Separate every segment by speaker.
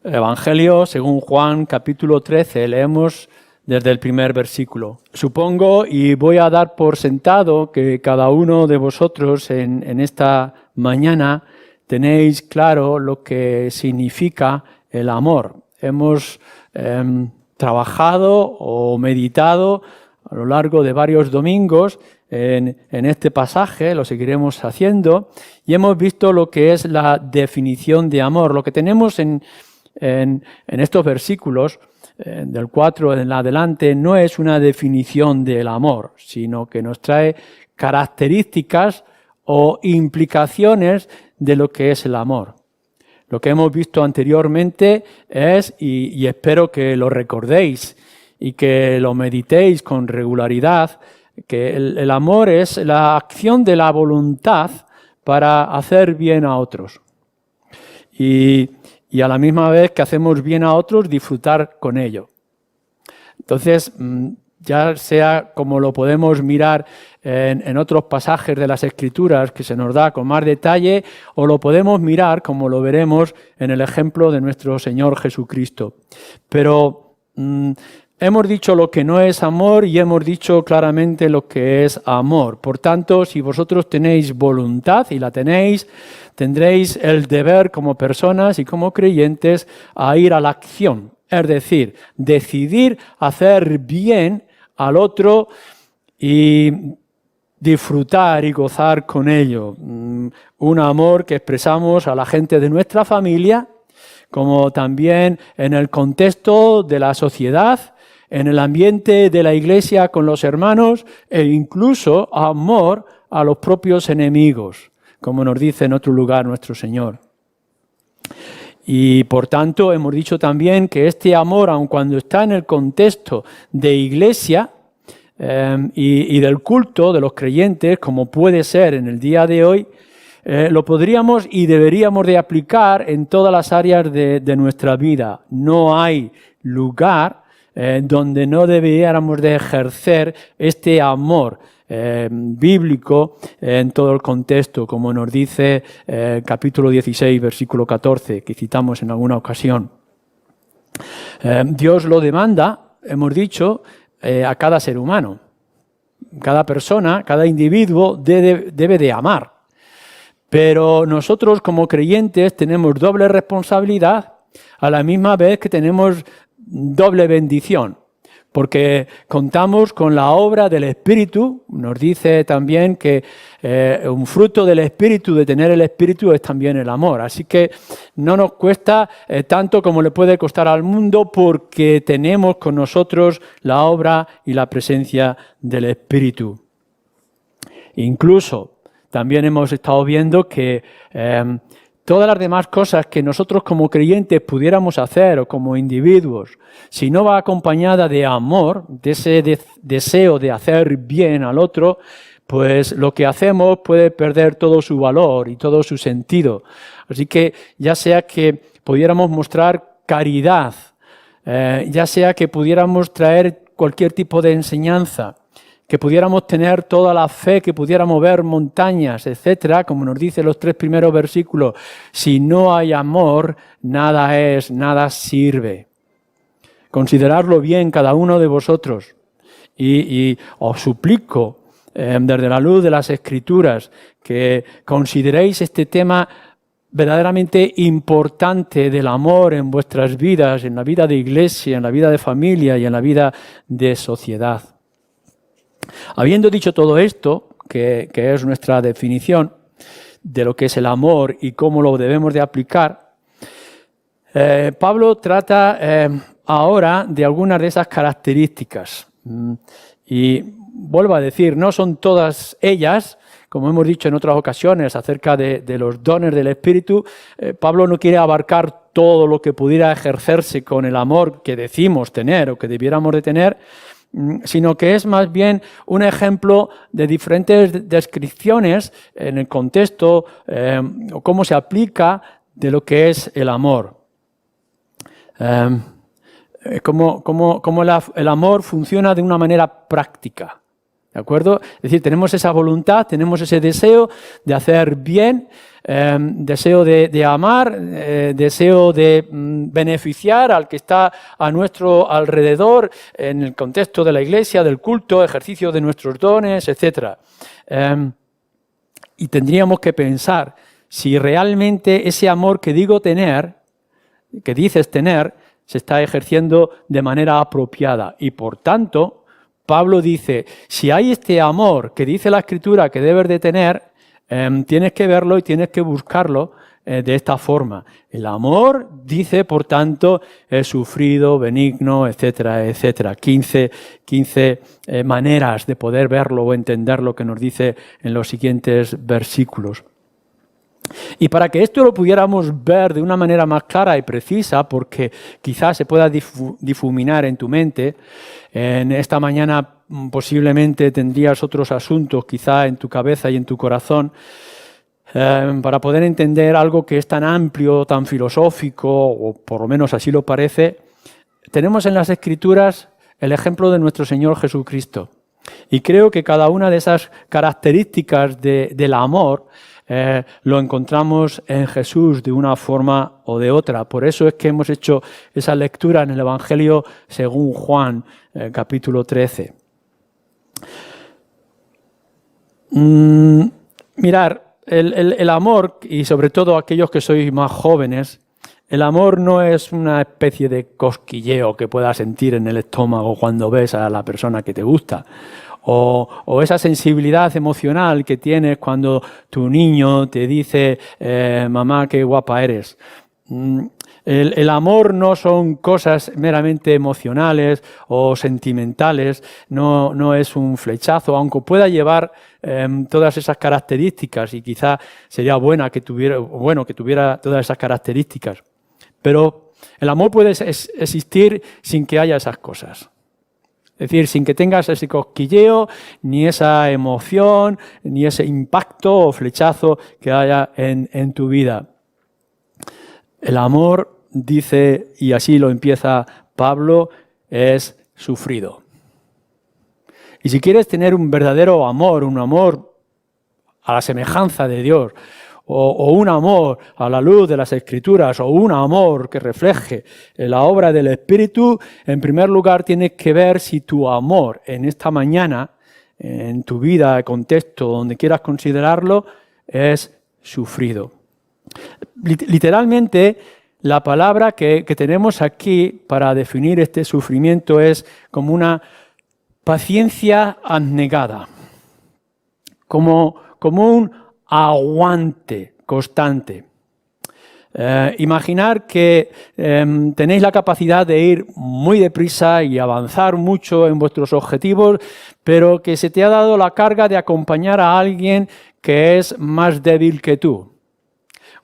Speaker 1: Evangelio según Juan, capítulo 13, leemos desde el primer versículo. Supongo y voy a dar por sentado que cada uno de vosotros en esta mañana tenéis claro lo que significa el amor. Hemos trabajado o meditado a lo largo de varios domingos en este pasaje, lo seguiremos haciendo, y hemos visto lo que es la definición de amor. Lo que tenemos en estos versículos, del 4 en adelante, no es una definición del amor, sino que nos trae características o implicaciones de lo que es el amor. Lo que hemos visto anteriormente es, y espero que lo recordéis y que lo meditéis con regularidad, que el amor es la acción de la voluntad para hacer bien a otros. Y a la misma vez que hacemos bien a otros, disfrutar con ello. Entonces, ya sea como lo podemos mirar en otros pasajes de las Escrituras que se nos da con más detalle, o lo podemos mirar como lo veremos en el ejemplo de nuestro Señor Jesucristo. Pero hemos dicho lo que no es amor y hemos dicho claramente lo que es amor. Por tanto, si vosotros tenéis voluntad, y la tenéis, tendréis el deber como personas y como creyentes a ir a la acción. Es decir, decidir hacer bien al otro y disfrutar y gozar con ello. Un amor que expresamos a la gente de nuestra familia, como también en el contexto de la sociedad, en el ambiente de la iglesia con los hermanos e incluso amor a los propios enemigos, como nos dice en otro lugar nuestro Señor. Y por tanto hemos dicho también que este amor, aun cuando está en el contexto de iglesia y del culto de los creyentes, como puede ser en el día de hoy, lo podríamos y deberíamos de aplicar en todas las áreas de nuestra vida. No hay lugar donde no deberíamos de ejercer este amor bíblico en todo el contexto, como nos dice capítulo 16, versículo 14, que citamos en alguna ocasión. Dios lo demanda, hemos dicho, a cada ser humano. Cada persona, cada individuo debe de amar. Pero nosotros como creyentes tenemos doble responsabilidad a la misma vez que tenemos doble bendición, porque contamos con la obra del Espíritu. Nos dice también que un fruto del Espíritu, de tener el Espíritu, es también el amor. Así que no nos cuesta tanto como le puede costar al mundo, porque tenemos con nosotros la obra y la presencia del Espíritu. Incluso también hemos estado viendo que todas las demás cosas que nosotros como creyentes pudiéramos hacer o como individuos, si no va acompañada de amor, de ese deseo de hacer bien al otro, pues lo que hacemos puede perder todo su valor y todo su sentido. Así que ya sea que pudiéramos mostrar caridad, ya sea que pudiéramos traer cualquier tipo de enseñanza, que pudiéramos tener toda la fe, que pudiéramos ver montañas, etcétera, como nos dice los 3 primeros versículos, si no hay amor, nada es, nada sirve. Consideradlo bien cada uno de vosotros y os suplico desde la luz de las Escrituras que consideréis este tema verdaderamente importante del amor en vuestras vidas, en la vida de iglesia, en la vida de familia y en la vida de sociedad. Habiendo dicho todo esto, que es nuestra definición de lo que es el amor y cómo lo debemos de aplicar, Pablo trata ahora de algunas de esas características. Y vuelvo a decir, no son todas ellas, como hemos dicho en otras ocasiones acerca de los dones del Espíritu. Pablo no quiere abarcar todo lo que pudiera ejercerse con el amor que decimos tener o que debiéramos de tener, sino que es más bien un ejemplo de diferentes descripciones en el contexto o cómo se aplica de lo que es el amor. Cómo el amor funciona de una manera práctica. ¿De acuerdo? Es decir, tenemos esa voluntad, tenemos ese deseo de hacer bien deseo de amar, deseo de beneficiar al que está a nuestro alrededor en el contexto de la iglesia, del culto, ejercicio de nuestros dones, etc. Y tendríamos que pensar si realmente ese amor que digo tener, que dices tener, se está ejerciendo de manera apropiada. Y por tanto, Pablo dice, si hay este amor que dice la Escritura que debes de tener, tienes que verlo y tienes que buscarlo de esta forma. El amor, dice, por tanto, es sufrido, benigno, etcétera, etcétera. 15 maneras de poder verlo o entender lo que nos dice en los siguientes versículos. Y para que esto lo pudiéramos ver de una manera más clara y precisa, porque quizás se pueda difuminar en tu mente, en esta mañana posiblemente tendrías otros asuntos quizá en tu cabeza y en tu corazón, para poder entender algo que es tan amplio, tan filosófico, o por lo menos así lo parece, tenemos en las Escrituras el ejemplo de nuestro Señor Jesucristo. Y creo que cada una de esas características del amor lo encontramos en Jesús de una forma o de otra. Por eso es que hemos hecho esa lectura en el Evangelio según Juan, capítulo 13. Mirar, el amor, y sobre todo aquellos que sois más jóvenes, el amor no es una especie de cosquilleo que puedas sentir en el estómago cuando ves a la persona que te gusta. O esa sensibilidad emocional que tienes cuando tu niño te dice, mamá, qué guapa eres. El amor no son cosas meramente emocionales o sentimentales, no es un flechazo, aunque pueda llevar todas esas características, y quizá sería bueno que tuviera todas esas características. Pero el amor puede existir sin que haya esas cosas. Es decir, sin que tengas ese cosquilleo, ni esa emoción, ni ese impacto o flechazo que haya en tu vida. El amor, dice, y así lo empieza Pablo, es sufrido. Y si quieres tener un verdadero amor, un amor a la semejanza de Dios, o un amor a la luz de las Escrituras, o un amor que refleje la obra del Espíritu, en primer lugar tienes que ver si tu amor en esta mañana, en tu vida, contexto, donde quieras considerarlo, es sufrido. Literalmente, la palabra que tenemos aquí para definir este sufrimiento es como una paciencia abnegada, como un aguante constante. Imaginar que tenéis la capacidad de ir muy deprisa y avanzar mucho en vuestros objetivos, pero que se te ha dado la carga de acompañar a alguien que es más débil que tú.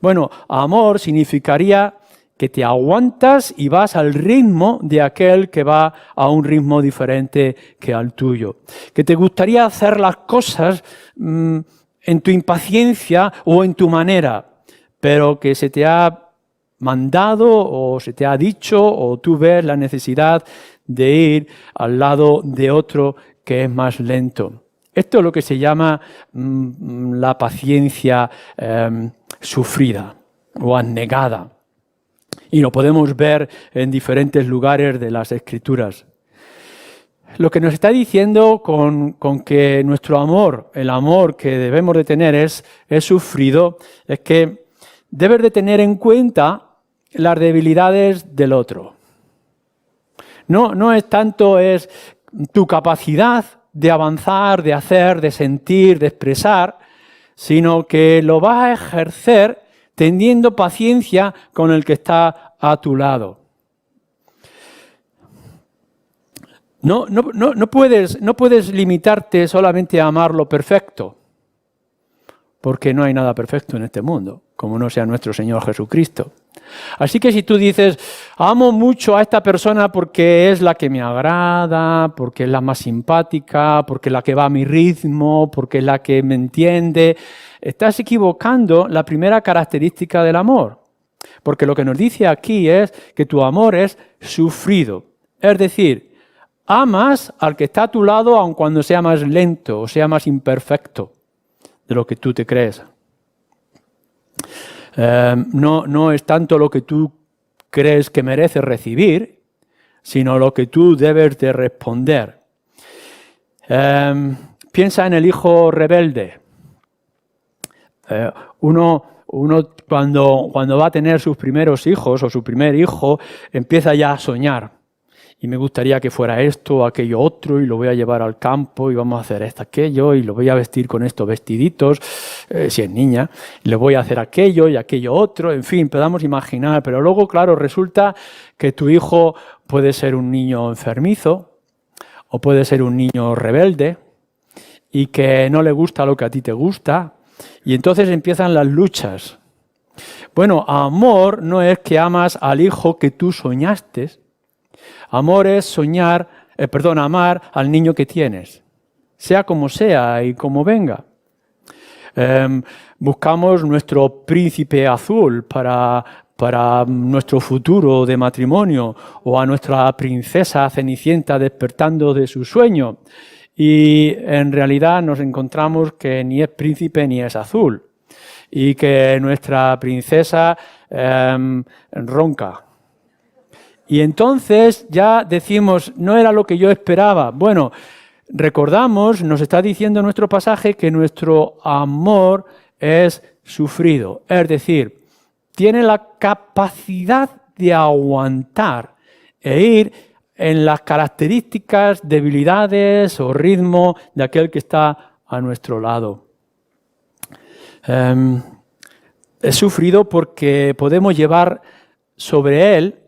Speaker 1: Bueno, amor significaría que te aguantas y vas al ritmo de aquel que va a un ritmo diferente que al tuyo. Que te gustaría hacer las cosas en tu impaciencia o en tu manera, pero que se te ha mandado o se te ha dicho o tú ves la necesidad de ir al lado de otro que es más lento. Esto es lo que se llama la paciencia sufrida o abnegada. Y lo podemos ver en diferentes lugares de las Escrituras. Lo que nos está diciendo con que nuestro amor, el amor que debemos de tener es sufrido, es que debes de tener en cuenta las debilidades del otro. No es tanto es tu capacidad de avanzar, de hacer, de sentir, de expresar, sino que lo vas a ejercer teniendo paciencia con el que está a tu lado. No puedes limitarte solamente a amar lo perfecto, porque no hay nada perfecto en este mundo, como no sea nuestro Señor Jesucristo. Así que si tú dices, amo mucho a esta persona porque es la que me agrada, porque es la más simpática, porque es la que va a mi ritmo, porque es la que me entiende, estás equivocando la primera característica del amor. Porque lo que nos dice aquí es que tu amor es sufrido. Es decir, amas al que está a tu lado aun cuando sea más lento o sea más imperfecto de lo que tú te crees. No es tanto lo que tú crees que mereces recibir, sino lo que tú debes de responder. Piensa en el hijo rebelde. Uno cuando va a tener sus primeros hijos o su primer hijo, empieza ya a soñar. Y me gustaría que fuera esto o aquello otro, y lo voy a llevar al campo y vamos a hacer esto, aquello, y lo voy a vestir con estos vestiditos, si es niña, y le voy a hacer aquello y aquello otro, en fin, podamos imaginar. Pero luego, claro, resulta que tu hijo puede ser un niño enfermizo o puede ser un niño rebelde y que no le gusta lo que a ti te gusta, y entonces empiezan las luchas. Bueno, amor no es que amas al hijo que tú soñaste. Amor es amar al niño que tienes, sea como sea y como venga. Buscamos nuestro príncipe azul para nuestro futuro de matrimonio, o a nuestra princesa cenicienta despertando de su sueño. Y en realidad nos encontramos que ni es príncipe ni es azul, y que nuestra princesa ronca. Y entonces ya decimos, no era lo que yo esperaba. Bueno, recordamos, nos está diciendo nuestro pasaje, que nuestro amor es sufrido. Es decir, tiene la capacidad de aguantar e ir en las características, debilidades o ritmo de aquel que está a nuestro lado. Es sufrido porque podemos llevar sobre él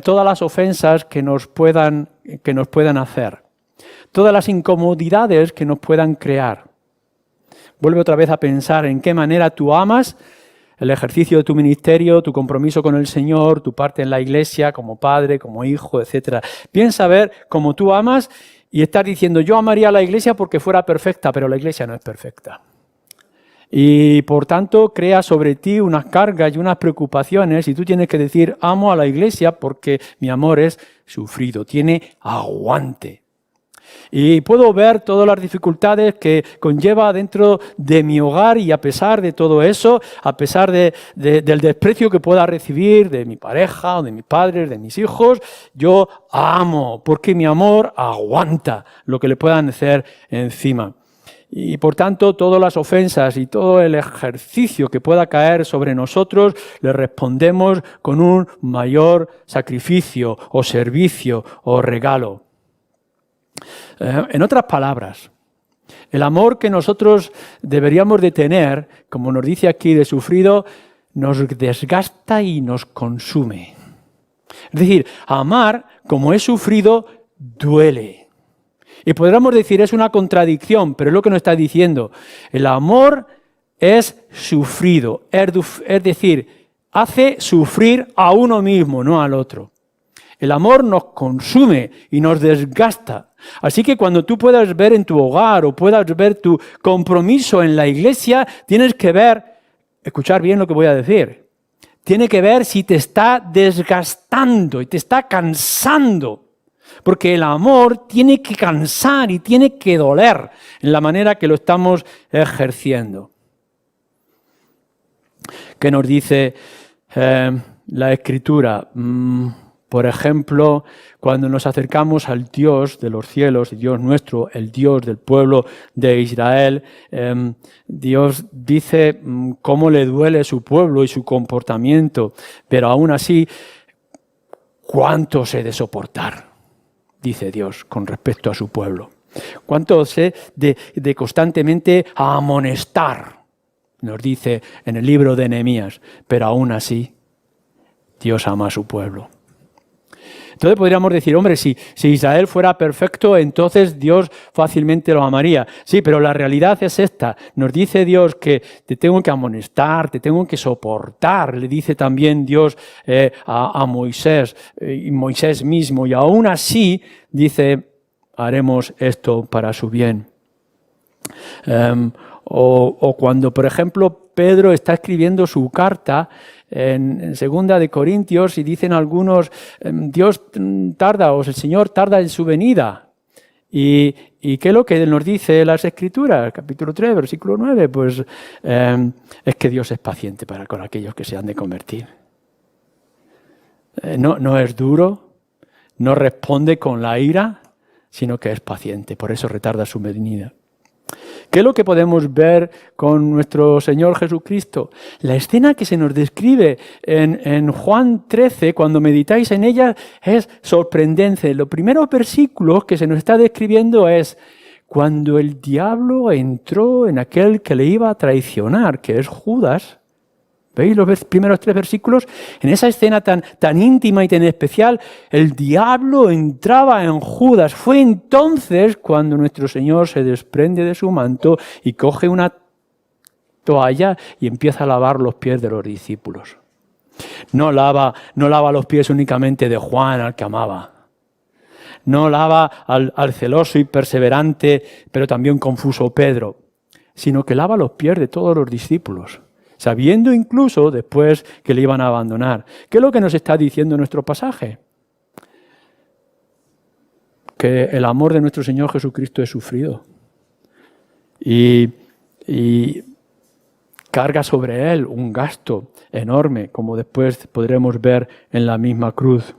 Speaker 1: todas las ofensas que nos puedan hacer, todas las incomodidades que nos puedan crear. Vuelve otra vez a pensar en qué manera tú amas el ejercicio de tu ministerio, tu compromiso con el Señor, tu parte en la iglesia como padre, como hijo, etc. Piensa ver cómo tú amas y estás diciendo, yo amaría a la iglesia porque fuera perfecta, pero la iglesia no es perfecta. Y por tanto crea sobre ti unas cargas y unas preocupaciones, y tú tienes que decir, amo a la iglesia porque mi amor es sufrido, tiene aguante. Y puedo ver todas las dificultades que conlleva dentro de mi hogar, y a pesar de todo eso, a pesar del desprecio que pueda recibir de mi pareja o de mis padres, de mis hijos, yo amo porque mi amor aguanta lo que le puedan hacer encima. Y por tanto, todas las ofensas y todo el ejercicio que pueda caer sobre nosotros, le respondemos con un mayor sacrificio o servicio o regalo. En otras palabras, el amor que nosotros deberíamos de tener, como nos dice aquí de sufrido, nos desgasta y nos consume. Es decir, amar como es sufrido duele. Y podríamos decir, es una contradicción, pero es lo que nos está diciendo. El amor es sufrido, es decir, hace sufrir a uno mismo, no al otro. El amor nos consume y nos desgasta. Así que cuando tú puedas ver en tu hogar o puedas ver tu compromiso en la iglesia, tienes que ver, escuchar bien lo que voy a decir, tiene que ver si te está desgastando y te está cansando. Porque el amor tiene que cansar y tiene que doler en la manera que lo estamos ejerciendo. ¿Qué nos dice la Escritura? Por ejemplo, cuando nos acercamos al Dios de los cielos, Dios nuestro, el Dios del pueblo de Israel, Dios dice cómo le duele su pueblo y su comportamiento, pero aún así, ¿cuánto se he de soportar? Dice Dios con respecto a su pueblo. ¿Cuánto se de constantemente amonestar? Nos dice en el libro de Nehemías, pero aún así Dios ama a su pueblo. Entonces podríamos decir, hombre, si Israel fuera perfecto, entonces Dios fácilmente lo amaría. Sí, pero la realidad es esta. Nos dice Dios que te tengo que amonestar, te tengo que soportar. Le dice también Dios a Moisés, y Moisés mismo. Y aún así, dice, haremos esto para su bien. O cuando, por ejemplo, Pedro está escribiendo su carta en 2 de Corintios y dicen algunos, Dios tarda o el Señor tarda en su venida. ¿Y qué es lo que nos dice las Escrituras? Capítulo 3, versículo 9, pues es que Dios es paciente para con aquellos que se han de convertir. No es duro, no responde con la ira, sino que es paciente, por eso retarda su venida. ¿Qué es lo que podemos ver con nuestro Señor Jesucristo? La escena que se nos describe en Juan 13, cuando meditáis en ella, es sorprendente. Los primeros versículos que se nos está describiendo es cuando el diablo entró en aquel que le iba a traicionar, que es Judas. ¿Veis los primeros 3 versículos? En esa escena tan íntima y tan especial, el diablo entraba en Judas. Fue entonces cuando nuestro Señor se desprende de su manto y coge una toalla y empieza a lavar los pies de los discípulos. No lava los pies únicamente de Juan, al que amaba. No lava al celoso y perseverante, pero también confuso Pedro, sino que lava los pies de todos los discípulos, sabiendo incluso después que le iban a abandonar. ¿Qué es lo que nos está diciendo nuestro pasaje? Que el amor de nuestro Señor Jesucristo es sufrido y carga sobre él un gasto enorme, como después podremos ver en la misma cruz.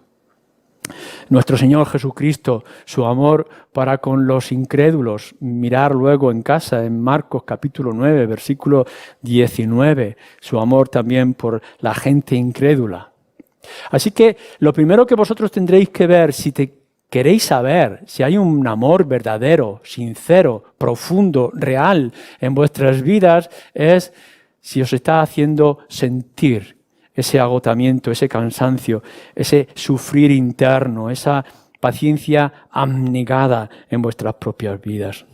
Speaker 1: Nuestro Señor Jesucristo, su amor para con los incrédulos, mirar luego en casa en Marcos capítulo 9, versículo 19, su amor también por la gente incrédula. Así que lo primero que vosotros tendréis que ver, si queréis saber si hay un amor verdadero, sincero, profundo, real en vuestras vidas, es si os está haciendo sentir ese agotamiento, ese cansancio, ese sufrir interno, esa paciencia abnegada en vuestras propias vidas.